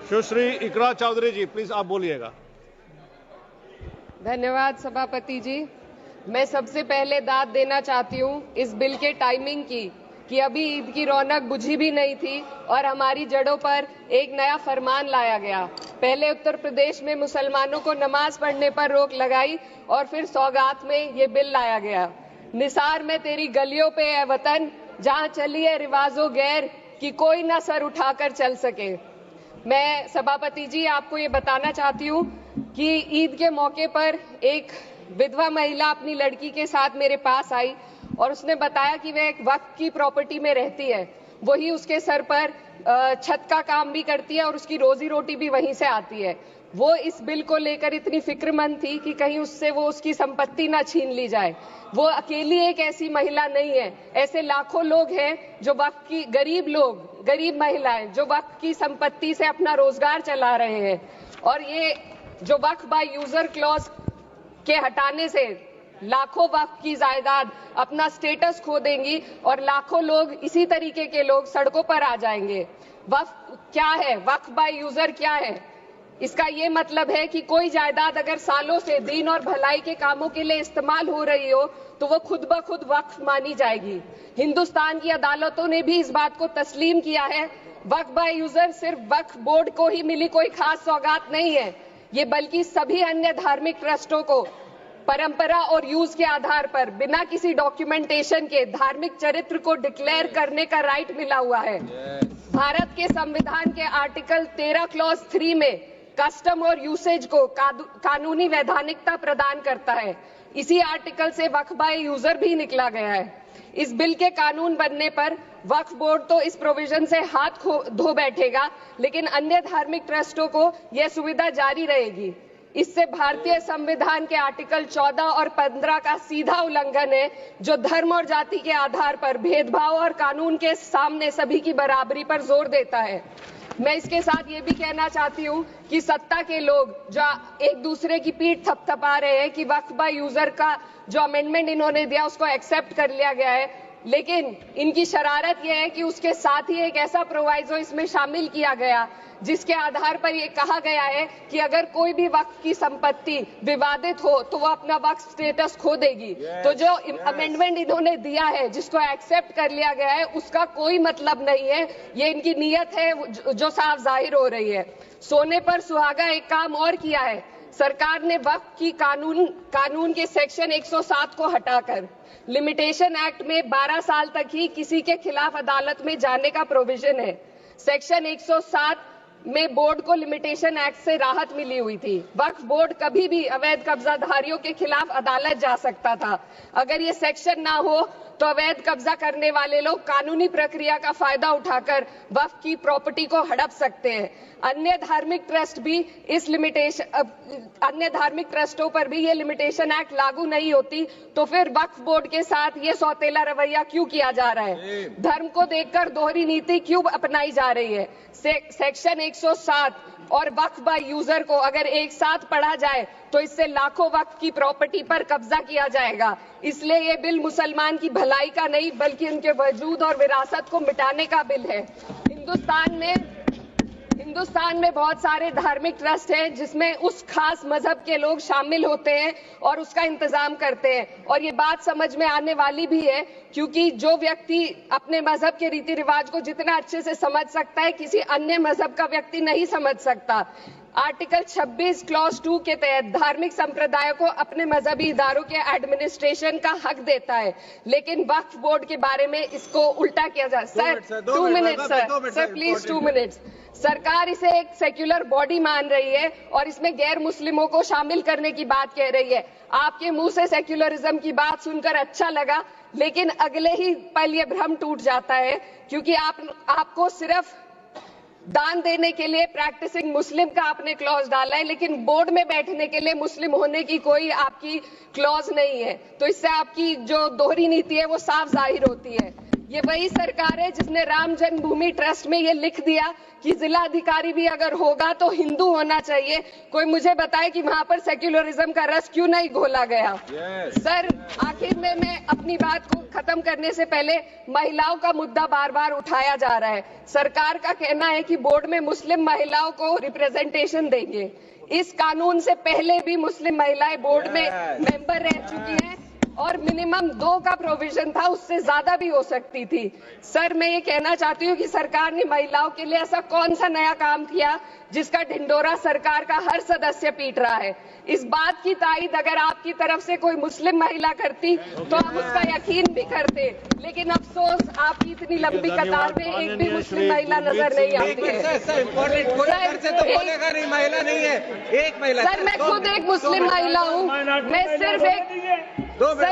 सुश्री इकरा चौधरी जी, please आप बोलिएगा। धन्यवाद सभापति जी। मैं सबसे पहले दाद देना चाहती हूँ इस बिल के टाइमिंग की कि अभी ईद की रौनक बुझी भी नहीं थी और हमारी जड़ों पर एक नया फरमान लाया गया। पहले उत्तर प्रदेश में मुसलमानों को नमाज पढ़ने पर रोक लगाई और फिर सौगात में ये बिल लाया गया। निसार में तेरी गलियों पे है वतन, जहाँ चली है रिवाजो गैर कि कोई ना सर उठाकर चल सके। मैं सभापति जी आपको ये बताना चाहती हूँ कि ईद के मौके पर एक विधवा महिला अपनी लड़की के साथ मेरे पास आई और उसने बताया कि वह एक वक्फ की प्रॉपर्टी में रहती है, वही उसके सर पर छत का काम भी करती है और उसकी रोजी रोटी भी वहीं से आती है। वो इस बिल को लेकर इतनी फिक्रमंद थी कि कहीं उससे वो उसकी संपत्ति ना छीन ली जाए। वो अकेली एक ऐसी महिला नहीं है, ऐसे लाखों लोग हैं जो वक्फ की गरीब महिलाएं जो वक्फ की संपत्ति से अपना रोजगार चला रहे हैं। और ये जो वक्फ बाय यूजर क्लॉज के हटाने से लाखों वक्फ की जायदाद अपना स्टेटस खो देंगी और लाखों लोग इसी तरीके के लोग सड़कों पर आ जाएंगे। वक्फ क्या है? वक्फ बाय यूजर क्या है? इसका ये मतलब है कि कोई जायदाद अगर सालों से दीन और भलाई के कामों के लिए इस्तेमाल हो रही हो तो वो खुद ब खुद वक्फ मानी जाएगी। हिंदुस्तान की अदालतों ने भी इस बात को तस्लीम किया है। वक्फ बाय यूजर सिर्फ वक्फ बोर्ड को ही मिली कोई खास सौगात नहीं है, ये बल्कि सभी अन्य धार्मिक ट्रस्टों को परंपरा और यूज के आधार पर बिना किसी डॉक्यूमेंटेशन के धार्मिक चरित्र को डिक्लेयर करने का राइट मिला हुआ है। भारत के संविधान के आर्टिकल 13 क्लॉज 3 में कस्टम और यूसेज को कानूनी वैधानिकता प्रदान करता है। इसी आर्टिकल से वक्फ बाय यूजर भी निकला गया है। इस बिल के कानून बनने पर वक्फ बोर्ड तो इस प्रोविजन से हाथ धो बैठेगा, लेकिन अन्य धार्मिक ट्रस्टों को यह सुविधा जारी रहेगी। इससे भारतीय संविधान के आर्टिकल 14 और 15 का सीधा उल्लंघन है, जो धर्म और जाति के आधार पर भेदभाव और कानून के सामने सभी की बराबरी पर जोर देता है। मैं इसके साथ ये भी कहना चाहती हूँ कि सत्ता के लोग जो एक दूसरे की पीठ थपथपा रहे हैं कि वक्फ बाय यूजर का जो अमेंडमेंट इन्होंने दिया उसको एक्सेप्ट कर लिया गया है, लेकिन इनकी शरारत यह है कि उसके साथ ही एक ऐसा प्रोवाइजो इसमें शामिल किया गया जिसके आधार पर यह कहा गया है कि अगर कोई भी वक्फ की संपत्ति विवादित हो तो वो अपना वक्फ स्टेटस खो देगी। तो जो अमेंडमेंट इन्होंने दिया है जिसको एक्सेप्ट कर लिया गया है उसका कोई मतलब नहीं है, ये इनकी नीयत है जो साफ जाहिर हो रही है। सोने पर सुहागा एक काम और किया है, सरकार ने वक्फ की कानून के सेक्शन 107 को हटाकर लिमिटेशन एक्ट में 12 साल तक ही किसी के खिलाफ अदालत में जाने का प्रोविजन है। सेक्शन 107 में बोर्ड को लिमिटेशन एक्ट से राहत मिली हुई थी। वक्फ बोर्ड कभी भी अवैध कब्जाधारियों के खिलाफ अदालत जा सकता था। अगर ये सेक्शन ना हो तो अवैध कब्जा करने वाले लोग कानूनी प्रक्रिया का फायदा उठाकर वक्फ की प्रॉपर्टी को हड़प सकते हैं। अन्य धार्मिक ट्रस्टों पर भी ये लिमिटेशन एक्ट लागू नहीं होती, तो फिर वक्फ बोर्ड के साथ ये सौतेला रवैया क्यों किया जा रहा है? धर्म को देखकर दोहरी नीति क्यों अपनाई जा रही है? सेक्शन 107 और वक्फ बाय यूजर को अगर एक साथ पढ़ा जाए तो इससे लाखों वक्फ की प्रॉपर्टी पर कब्जा किया जाएगा। इसलिए ये बिल मुसलमान की भलाई का नहीं बल्कि उनके वजूद और विरासत को मिटाने का बिल है। हिंदुस्तान में बहुत सारे धार्मिक ट्रस्ट हैं जिसमें उस खास मजहब के लोग शामिल होते हैं और उसका इंतजाम करते हैं, और ये बात समझ में आने वाली भी है क्योंकि जो व्यक्ति अपने मजहब के रीति रिवाज को जितना अच्छे से समझ सकता है किसी अन्य मजहब का व्यक्ति नहीं समझ सकता। आर्टिकल 26 क्लॉज 2 के तहत धार्मिक संप्रदायों को अपने मजहबी इदारों के एडमिनिस्ट्रेशन का हक देता है, लेकिन वक्फ बोर्ड के बारे में इसको उल्टा किया जा। Sir 2 minute sir please 2 minutes. सरकार इसे एक सेक्युलर बॉडी मान रही है और इसमें गैर मुस्लिमों को शामिल करने की बात कह रही है। आपके मुंह से सेक्युलरिज्म की बात सुनकर अच्छा लगा, लेकिन अगले ही पल ये भ्रम टूट जाता है क्योंकि आपको सिर्फ दान देने के लिए प्रैक्टिसिंग मुस्लिम का आपने क्लॉज डाला है, लेकिन बोर्ड में बैठने के लिए मुस्लिम होने की कोई आपकी क्लॉज नहीं है। तो इससे आपकी जो दोहरी नीति है वो साफ जाहिर होती है। ये वही सरकार है जिसने राम जन्मभूमि ट्रस्ट में ये लिख दिया कि जिला अधिकारी भी अगर होगा तो हिंदू होना चाहिए। कोई मुझे बताए कि वहां पर सेक्युलरिज्म का रस क्यों नहीं घोला गया। सर, आखिर में मैं अपनी बात को खत्म करने से पहले महिलाओं का मुद्दा बार बार उठाया जा रहा है। सरकार का कहना है कि बोर्ड में मुस्लिम महिलाओं को रिप्रेजेंटेशन देंगे। इस कानून से पहले भी मुस्लिम महिलाएं बोर्ड में मेंबर रह चुकी हैं और मिनिमम 2 का प्रोविजन था, उससे ज्यादा भी हो सकती थी। सर, मैं ये कहना चाहती हूँ कि सरकार ने महिलाओं के लिए ऐसा कौन सा नया काम किया जिसका ढिंडोरा सरकार का हर सदस्य पीट रहा है। इस बात की तायीद अगर आपकी तरफ से कोई मुस्लिम महिला करती तो हम उसका यकीन भी करते, लेकिन अफसोस आपकी इतनी लंबी कतार में एक भी मुस्लिम महिला नजर नहीं आती है। सर, मैं खुद एक मुस्लिम महिला हूँ, मैं सिर्फ एक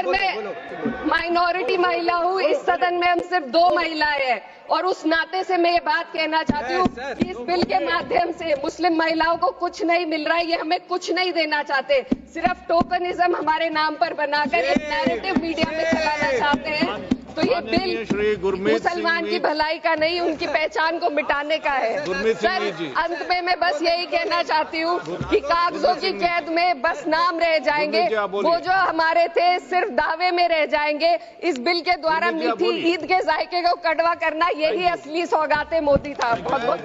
मैं माइनॉरिटी महिला हूँ। इस सदन में हम सिर्फ 2 महिलाएं हैं और उस नाते से मैं ये बात कहना चाहती हूँ कि इस बिल के माध्यम से मुस्लिम महिलाओं को कुछ नहीं मिल रहा है। ये हमें कुछ नहीं देना चाहते, सिर्फ टोकनिज्म हमारे नाम पर बनाकर एक नैरेटिव मीडिया में चलाना चाहते हैं। तो ये बिल मुसलमान की भलाई का नहीं, उनकी पहचान को मिटाने का है। सर, अंत में मैं बस यही कहना चाहती हूँ कि कागजों की कैद में बस नाम रह जाएंगे, वो जो हमारे थे सिर्फ दावे में रह जाएंगे। इस बिल के द्वारा मीठी ईद के जायके को कड़वा करना, यही असली सौगाते मोदी था। बहुत बहुत